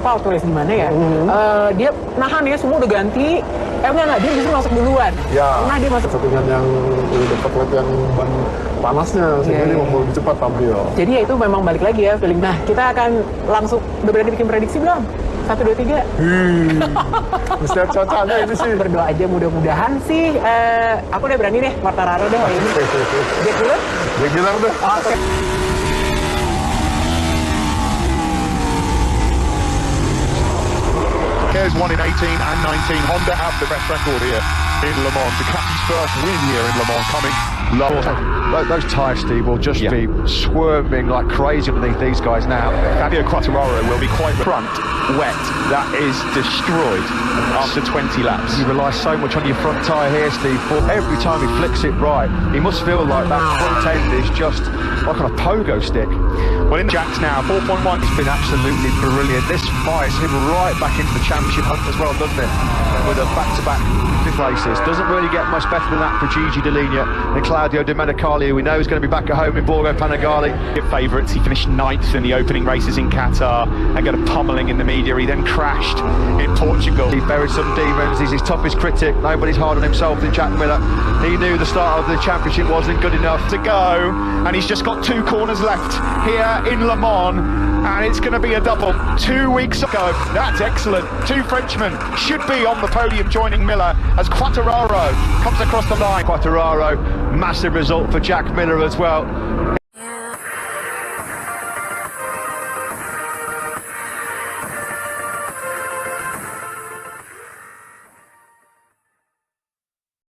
lupa tulis di mana ya. Dia nahan ya, semua udah ganti. Enggak, dia justru masuk duluan. Ya. Nah, dia masuk. Settingan yang dekat yang ban panasnya, sehingga dia mau lebih cepat tampil. Jadi ya itu memang balik lagi ya feeling. Nah, kita akan langsung, udah berani bikin prediksi belum? 1, 2, 3. Mesti cocoknya ini sih. Berdoa aja mudah-mudahan sih. Aku udah berani deh, Quartararo deh hari ini. Jack Miller? Jack Miller deh. Oke. There's one in 18 and 19. Honda have the best record here in Le Mans. Ducati's first win here in Le Mans coming. Those tyres, Steve, will just be swerving like crazy underneath these guys now. Fabio Quartararo will be quite front, wet. That is destroyed after 20 laps. You rely so much on your front tyre here, Steve. Every time he flicks it right, he must feel like that front end is just like on a pogo stick. Well, in Jack's now, 4.1. It's been absolutely brilliant. This fires him right back into the championship hunt as well, doesn't it? With a back-to-back races. Doesn't really get much better than that for Gigi Dall'Igna and Claudio Domenicali, who we know is going to be back at home in Borgo Panigale. Favourites. He finished 9th in the opening races in Qatar and got a pummeling in the media. He then crashed in Portugal. He buried some demons. He's his toughest critic. Nobody's hard on himself than Jack Miller. He knew the start of the championship wasn't good enough to go, and he's just got 2 corners left here in Le Mans, and it's going to be a double. 2 weeks ago, that's excellent. 2 Frenchmen should be on the podium joining Miller as Quartararo comes across the line. Quartararo, massive result for Jack Miller as well.